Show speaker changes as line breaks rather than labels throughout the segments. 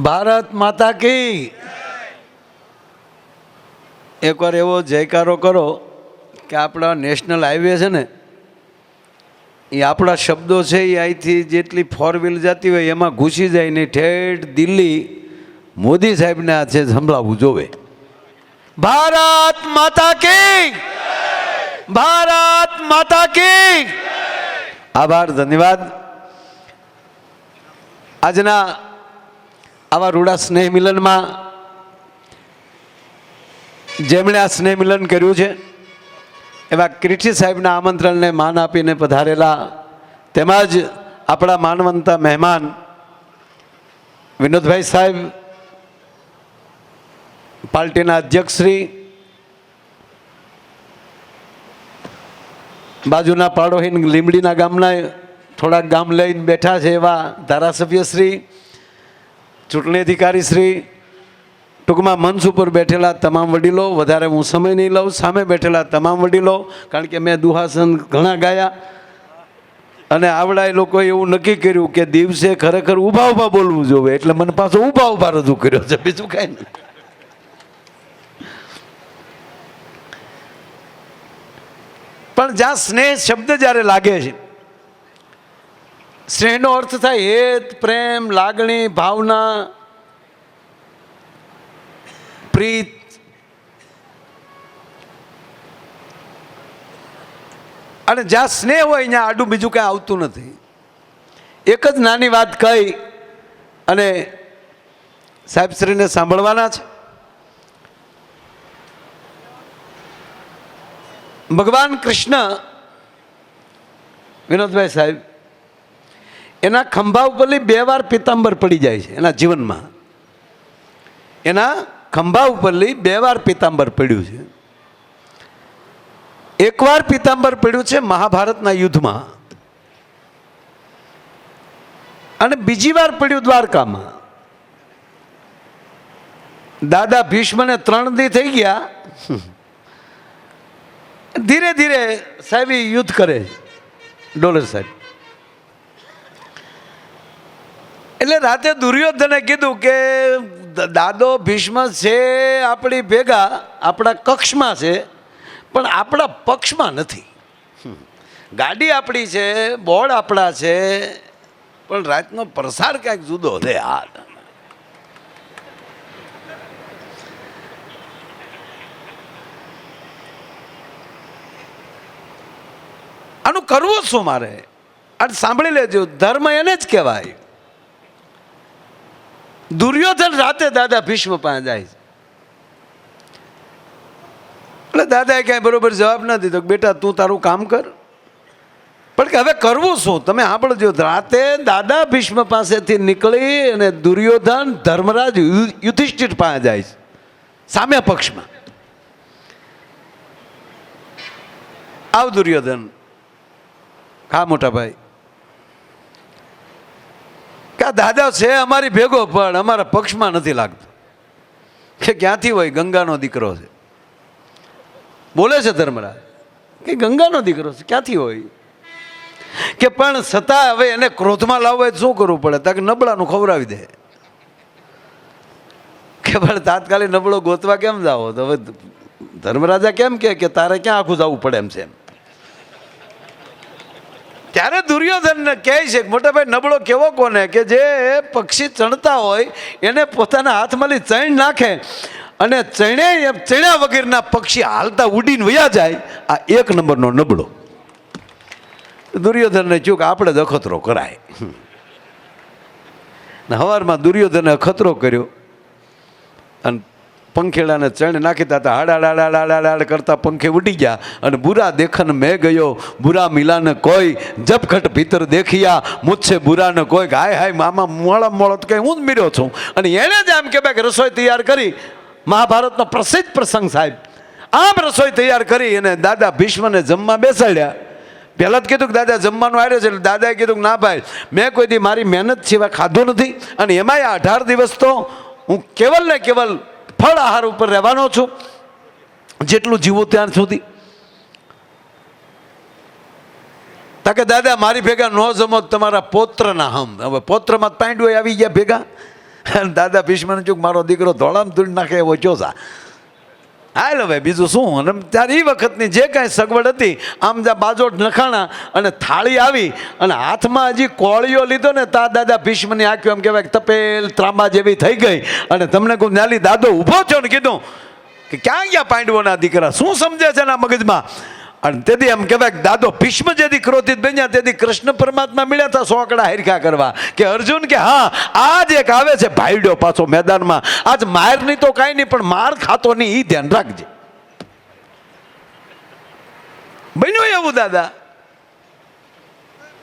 ભારત માતા કી એકવાર એવો જયકારો કરો કે આપણા નેશનલ હાઈવે છે ને એ આપણા શબ્દો છે એ અહીંથી જેટલી ફોર વ્હીલ જતી હોય એમાં ઘૂસી જાય ને ઠેઠ દિલ્હી મોદી સાહેબને હાથે સંભળાવવું જોવે. ભારત માતા કી, ભારત માતા કી. આભાર, ધન્યવાદ. આજના આવા રૂડા સ્નેહ મિલનમાં જેમણે આ સ્નેહ મિલન કર્યું છે એવા ક્રિટી સાહેબના આમંત્રણને માન આપીને પધારેલા તેમજ આપણા માનવંતા મહેમાન વિનોદભાઈ સાહેબ, પાર્ટીના અધ્યક્ષશ્રી, બાજુના પાડોહીન લીમડીના ગામના થોડાક ગામ લઈને બેઠા છે એવા ધારાસભ્યશ્રી, ચૂંટણી અધિકારીશ્રી, ટૂંકમાં મંચ ઉપર બેઠેલા તમામ વડીલો, વધારે હું સમય નહીં લઉં, સામે બેઠેલા તમામ વડીલો, કારણ કે મેં દુહાસન ઘણા ગાયા અને આવડા એ લોકોએ એવું નક્કી કર્યું કે દિવસે ખરેખર ઊભા ઊભા બોલવું જોઈએ, એટલે મને પાછો ઊભા ઊભા રજૂ કર્યો છે, બીજું કાંઈ નહીં. પણ જ્યાં સ્નેહ શબ્દ જ્યારે લાગે છે, સ્નેહનો અર્થ થાય હેત, પ્રેમ, લાગણી, ભાવના, પ્રીત. અને જ્યાં સ્નેહ હોય ત્યાં આડું બીજું કાંઈ આવતું નથી. એક જ નાની વાત કહી અને સાહેબશ્રીને સાંભળવાના છે. ભગવાન કૃષ્ણ, વિનોદભાઈ સાહેબ, એના ખંભા ઉપરથી 2 વાર પિતાંબર પડી જાય છે એના જીવનમાં. એના ખંભા ઉપરથી 2 વાર પિતાંબર પડ્યું છે. એકવાર પિતાંબર પડ્યું છે મહાભારતના યુદ્ધમાં અને બીજી વાર પડ્યું દ્વારકામાં. દાદા ભીષ્મને 3 દી થઈ ગયા. ધીરે ધીરે સાહેબ યુદ્ધ કરે ડોલર સાહેબ. એટલે રાતે દુર્યોધને કીધું કે દાદો ભીષ્મ છે આપણી ભેગા, આપણા કક્ષમાં છે પણ આપણા પક્ષમાં નથી. ગાડી આપણી છે, બોર્ડ આપણા છે, પણ રાતનો પ્રસાર ક્યાંક જુદો છે. આનું કરવું શું મારે? આ સાંભળી લેજો, ધર્મ એને જ કહેવાય. દુર્યોધન રાતે દાદા ભીષ્મ પાસે જાય છે. એટલે દાદાએ ક્યાંય બરોબર જવાબ ન દીધો. બેટા તું તારું કામ કર. પણ કે હવે કરવું શું? તમે સાંભળજો, રાતે દાદા ભીષ્મ પાસેથી નીકળી અને દુર્યોધન ધર્મરાજ યુધિષ્ઠિર પાસે જાય છે, સામે પક્ષમાં. આવ દુર્યોધન, હા મોટા ભાઈ, કે આ દાદા છે અમારી ભેગો પણ અમારા પક્ષમાં નથી લાગતો. કે ક્યાંથી હોય? ગંગાનો દીકરો છે. બોલે છે ધર્મરાજ કે ગંગાનો દીકરો છે, ક્યાંથી હોય? કે પણ છતાં હવે એને ક્રોધમાં લાવવો હોય શું કરવું પડે? તાકે નબળાનું ખવડાવી દે. કે પણ તાત્કાલિક નબળો ગોતવા કેમ જાઓ? તો હવે ધર્મરાજા કેમ કે તારે ક્યાં આખું જવું પડે એમ છે. ત્યારે દુર્યોધન કહે છે મોટા ભાઈ નબળો કેવો કોને? કે જે પક્ષી ચણતા હોય એને પોતાના હાથમાંથી ચણ નાખે અને ચણ્યા વગરના પક્ષી હાલતા ઉડીને વયા જાય, આ 1 નંબરનો નબળો. દુર્યોધનને ચૂક આપણે જ અખતરો કરાય. સવારમાં દુર્યોધને અખતરો કર્યો અને પંખેડાને ચણ નાખી હતા. હાડાડાડાડાડાડ કરતા પંખે ઉડી ગયા અને બુરા દેખન મેં ગયો, બુરા મિલાને કોઈ જપખટ ભીતર દેખિયા, મુझसे બુરા ને કોઈ. હાય હાય મામા મોળા મોળો તો કઈ હું જ મીર્યો છું. અને એણે જ આમ કે ભાઈ રસોઈ તૈયાર કરી. મહાભારતનો પ્રસિદ્ધ પ્રસંગ સાહેબ. આમ રસોઈ તૈયાર કરી અને દાદા ભીષ્મને જમવા બેસાડ્યા. પહેલાં જ કીધું કે દાદા જમવાનું આવ્યો છે. એટલે દાદાએ કીધું કે ના ભાઈ, મેં કોઈ દી મારી મહેનત સિવાય ખાધું નથી અને એમાંય 18 દિવસ તો હું કેવલ ને કેવલ ફળ આહાર ઉપર રહેવાનો છું, જેટલું જીવો ત્યાં સુધી.
તાકે દાદા મારી ભેગા ન જમો તમારા પૌત્રના હમ. હવે પૌત્રમાં પાંડવો આવી ગયા ભેગા.
અને દાદા ભીષ્મને ચૂક મારો દીકરો ધોળામ ધૂળ નાખે એવો ચોસા હાલ હવે બીજું શું. અને ત્યારે એ વખતની જે કાંઈ સગવડ હતી આમ જ્યાં બાજોટ નખાણા અને થાળી આવી અને હાથમાં હજી કોળીઓ લીધો ને તા દાદા ભીષ્મની આંખ્યો એમ કહેવાય તપેલ ત્રાંબા જેવી થઈ ગઈ. અને તમને કહું ન્યાલી દાદો ઊભો છો ને કીધું કે ક્યાં ગયા પાંડવોના દીકરા, શું સમજે છે એના મગજમાં. અને તેથી એમ કહેવાય દાદો ભીષ્મ જેથી ક્રોધિત બન્યા તેથી કૃષ્ણ પરમાત્મા મળ્યા હતા સોકડા હરખા કરવા કે અર્જુન કે હા આજ એક આવે છે ભાઈડો પાછો મેદાનમાં, આજ માર નહીં તો કાંઈ નહીં પણ માર ખાતો નહીં એ ધ્યાન રાખજે. બન્યું એવું દાદા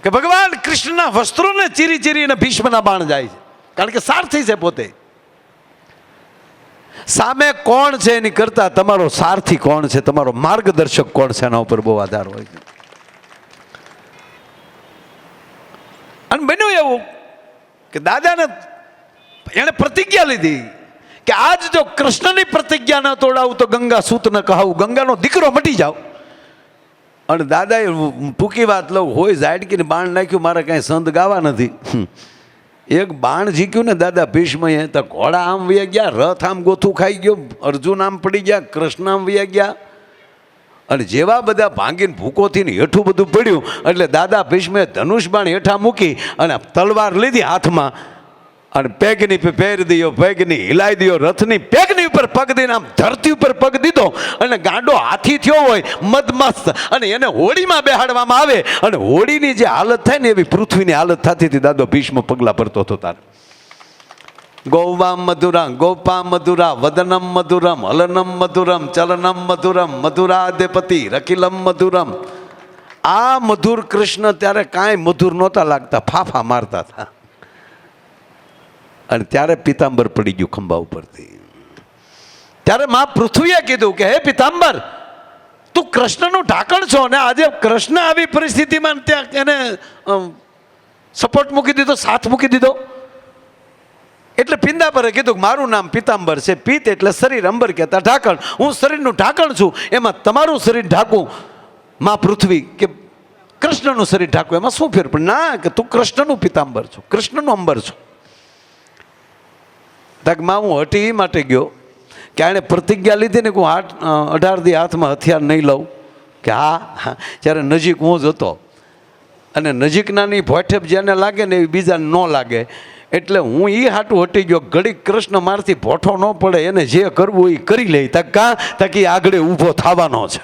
કે ભગવાન કૃષ્ણના વસ્ત્રોને ચીરી ચીરીને ભીષ્મના બાણ જાય છે, કારણ કે સારથી છે પોતે. સામે કોણ છે એની કરતા તમારો સારથી કોણ છે, તમારો માર્ગદર્શક કોણ છે એના ઉપર બહુ આધાર હોય છે. અને બન્યું એવું કે દાદાને એને પ્રતિજ્ઞા લીધી કે આજ જો કૃષ્ણની પ્રતિજ્ઞા ન તોડાવું તો ગંગા સૂત ન કહાવું, ગંગાનો દીકરો મટી જાવ. અને દાદાએ ટૂંકી વાત લઉં હોય ઝાડકીને બાણ નાખ્યું, મારે કાંઈ સંત ગાવા નથી. એક બાણ ઝીક્યું ને દાદા ભીષ્મએ તો ઘોડા આમ વયા ગયા, રથ આમ ગોથું ખાઈ ગયો, અર્જુન આમ પડી ગયા, કૃષ્ણ આમ વયા ગયા. અને જેવા બધા ભાંગીને ભૂકોથી ને હેઠું બધું પડ્યું એટલે દાદા ભીષ્મે ધનુષ બાણ હેઠા મૂકી અને તલવાર લીધી હાથમાં અને પેગની પહેરી દયો, પેગની હિલાઈ દયો, રથની પેગની ઉપર પગ દઈને આમ ધરતી ઉપર પગ દીધો અને ગાંડો હાથી થયો હોય મદમસ્ત અને એને હોડીમાં બેહાડવામાં આવે અને હોડીની જે હાલત થાય ને એવી પૃથ્વીની હાલત થતી હતી. દાદો ભીષ્મ પગલા પડતો હતો તારે. ગૌવા મધુરા ગોપા મધુરા વદનમ મધુરમ હલનમ મધુરમ ચલનમ મધુરમ મધુરાદેપતિ રકિલમ મધુરમ. આ મધુર કૃષ્ણ ત્યારે કાંઈ મધુર નહોતા લાગતા, ફાફા મારતા હતા. અને ત્યારે પિતાંબર પડી ગયું ખંભા ઉપરથી. ત્યારે મા પૃથ્વીએ કીધું કે હે પિતાંબર તું કૃષ્ણનું ઢાંકણ છો ને આજે કૃષ્ણ આવી પરિસ્થિતિમાં ત્યાં એને સપોર્ટ મૂકી દીધો, સાથ મૂકી દીધો. એટલે પિતાંબરે કીધું કે મારું નામ પિતાંબર છે, પિત્ત એટલે શરીર, અંબર કહેતા ઢાંકણ, હું શરીરનું ઢાંકણ છું. એમાં તમારું શરીર ઢાંકું મા પૃથ્વી કે કૃષ્ણનું શરીર ઢાંકું એમાં શું ફેર? પણ ના કે તું કૃષ્ણનું પિતાંબર છો, કૃષ્ણનું અંબર છો. તક માં હું હટી એ માટે ગયો કે આણે પ્રતિજ્ઞા લીધી ને કે હું 18 દી હાથમાં હથિયાર નહીં લઉં. કે હા જ્યારે નજીક હું જ હતો અને નજીકનાની ભોઠેપ જેને લાગે ને એ બીજાને ન લાગે એટલે હું એ હાટું હટી ગયો. ઘડીક કૃષ્ણ મારથી ભોઠો ન પડે એને જે કરવું એ કરી લે. તક કાં તક એ આગળ ઊભો થવાનો છે.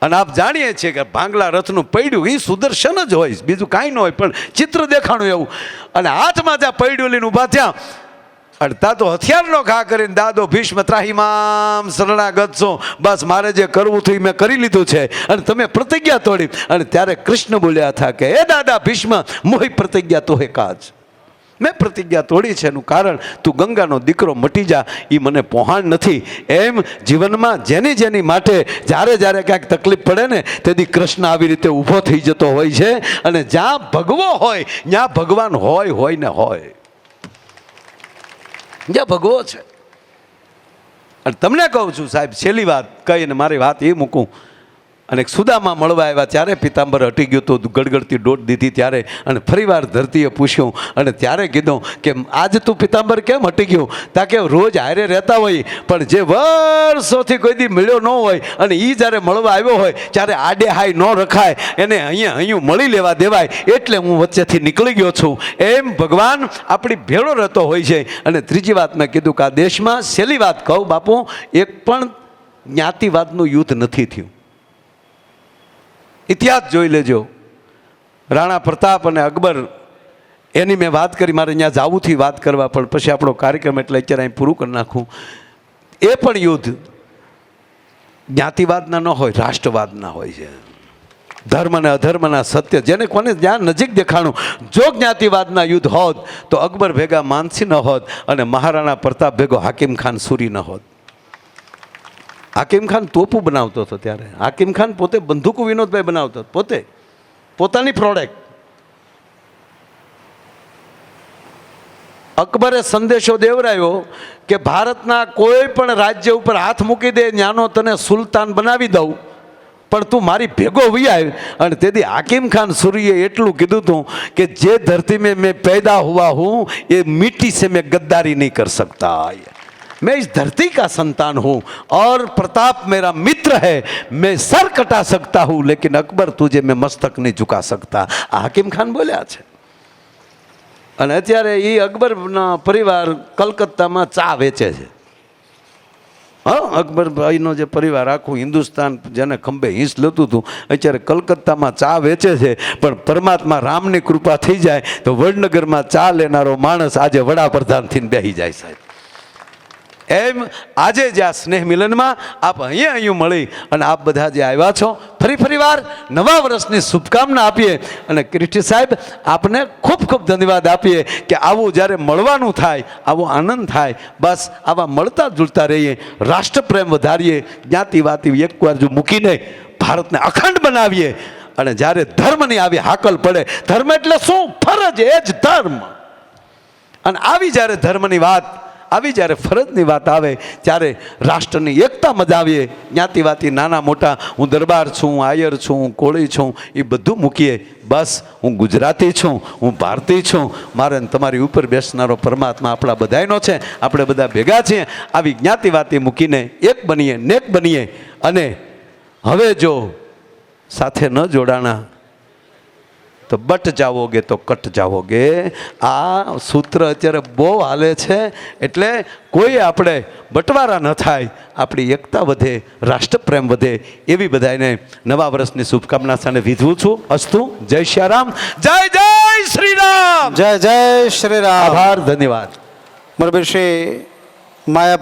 અને આપ જાણીએ છીએ કે ભાંગલા રથનું પડ્યું એ સુદર્શન જ હોય, બીજું કાંઈ ન હોય, પણ ચિત્ર દેખાણું એવું. અને હાથમાં જ્યાં પડ્યું લઈને ઊભા થયા અડતા તો હથિયારનો ઘા કરીને દાદો ભીષ્મ ત્રાહિમામ શરણાગત છો, બસ મારે જે કરવું હતું મેં કરી લીધું છે અને તમે પ્રતિજ્ઞા તોડી. અને ત્યારે કૃષ્ણ બોલ્યા હતા કે હે દાદા ભીષ્મ મોહી પ્રતિજ્ઞા તો હે કાજ, મેં પ્રતિજ્ઞા તોડી છે એનું કારણ તું ગંગાનો દીકરો મટી જા એ મને પહોંચ નથી. એમ જીવનમાં જેની જેની માટે જ્યારે જ્યારે ક્યાંક તકલીફ પડે ને તેથી કૃષ્ણ આવી રીતે ઊભો થઈ જતો હોય છે. અને જ્યાં ભગવો હોય ત્યાં ભગવાન હોય ને હોય, જ્યાં ભગવો છે. અને તમને કહું છું સાહેબ, છેલ્લી વાત કહીને મારી વાત એ મૂકું. અને સુદામા મળવા આવ્યા ત્યારે પિતાંબર હટી ગયો તો ગડગડતી દોટ દીધી ત્યારે. અને ફરીવાર ધરતીએ પૂછ્યું અને ત્યારે કીધું કે આજ તું પિતાંબર કેમ હટી ગયો? તાકે રોજ હારે રહેતા હોય પણ જે વર્ષોથી કોઈ દી મળ્યો ન હોય અને એ જ્યારે મળવા આવ્યો હોય ત્યારે આડે હાય ન રખાય, એને અહીંયા મળી લેવા દેવાય, એટલે હું વચ્ચેથી નીકળી ગયો છું. એમ ભગવાન આપણી ભેળો રહેતો હોય છે. અને ત્રીજી વાત મેં કીધું કે આ દેશમાં છેલ્લી વાત કહું બાપુ, એક પણ જ્ઞાતિવાદનું યુદ્ધ નથી થયું. ઇતિહાસ જોઈ લેજો. રાણા પ્રતાપ અને અકબર એની મેં વાત કરી, મારે ત્યાં જાવુંથી વાત કરવા પણ પછી આપણો કાર્યક્રમ એટલે અત્યારે અહીં પૂરું કરી નાખું. એ પણ યુદ્ધ જ્ઞાતિવાદના ન હોય, રાષ્ટ્રવાદના હોય છે. ધર્મ અને અધર્મના સત્ય જેને કોને જ્યાં નજીક દેખાણું. જો જ્ઞાતિવાદના યુદ્ધ હોત તો અકબર ભેગા માનસી ન હોત અને મહારાણા પ્રતાપ ભેગો હાકિમ ખાન સુરી ન હોત. હાકિમ ખાન તોપું બનાવતો હતો ત્યારે. હાકિમ ખાન પોતે બંદૂકો વિનોદભાઈ બનાવતો હતો, પોતે પોતાની પ્રોડક્ટ. અકબરે સંદેશો દેવરાયો કે ભારતના કોઈ પણ રાજ્ય ઉપર હાથ મૂકી દે ન્યાનો તને સુલતાન બનાવી દઉં, પણ તું મારી ભેગો વી આવ. અને તેથી હાકિમ ખાન સૂરીએ એટલું કીધું હતું કે જે ધરતી મેં पैदा हुआ हूँ ये मिट्टी से मैं गद्दारी नहीं कर सकता. मैं इस धरती का संतान हूँ और प्रताप मेरा मित्र है. मैं सर कटा सकता हूँ लेकिन अकबर तुझे मैं मस्तक नहीं झुका सकता. આ હાકિમ ખાન બોલ્યા છે. અને અત્યારે એ અકબરના પરિવાર કલકત્તામાં ચા વેચે છે. હા, અકબરભાઈનો જે પરિવાર આખું હિન્દુસ્તાન જેને ખંભે હિંસ લેતું હતું અત્યારે કલકત્તામાં ચા વેચે છે. પણ પરમાત્મા રામની કૃપા થઈ જાય તો વડનગરમાં ચા લેનારો માણસ આજે વડાપ્રધાન થઈને બેસી જાય સાહેબ. એમ આજે જે આ સ્નેહ મિલનમાં આપ અહીં મળી અને આપ બધા જે આવ્યા છો ફરી વાર નવા વર્ષની શુભકામના આપીએ. અને ક્રિષ્ટી સાહેબ આપને ખૂબ ખૂબ ધન્યવાદ આપીએ કે આવું જ્યારે મળવાનું થાય આવો આનંદ થાય. બસ આવા મળતા જુલતા રહીએ, રાષ્ટ્રપ્રેમ વધારીએ, જ્ઞાતિવાતી એકવાર જો મૂકીને ભારતને અખંડ બનાવીએ. અને જ્યારે ધર્મની આવી હાકલ પડે, ધર્મ એટલે શું? ફરજ, એ જ ધર્મ. અને આવી જ્યારે ધર્મની વાત આવી, જ્યારે ફરજની વાત આવે ત્યારે રાષ્ટ્રની એકતા મજાવીએ. જ્ઞાતિવાતી નાના મોટા, હું દરબાર છું, આયર છું, કોળી છું, એ બધું મૂકીએ. બસ હું ગુજરાતી છું, હું ભારતીય છું, મારે તમારી ઉપર બેસનારો પરમાત્મા આપણા બધાયનો છે, આપણે બધા ભેગા છીએ. આવી જ્ઞાતિવાતી મૂકીને એક બનીએ, નેક બનીએ. અને હવે જો સાથે ન જોડાણા તો બટ જાવોગે તો કટ જાવોગે. આ સૂત્ર અત્યારે બહુ હાલે છે. એટલે કોઈ આપણે બટવારા ન થાય, આપણી એકતા વધે, રાષ્ટ્રપ્રેમ વધે, એવી બધાને નવા વર્ષની શુભકામના સાથે વિધવું છું. અસ્તુ. જય શ્રી રામ. જય જય શ્રી રામ.
જય જય શ્રી રામ.
આભાર, ધન્યવાદ.
બરાબર શ્રી માયાભાઈ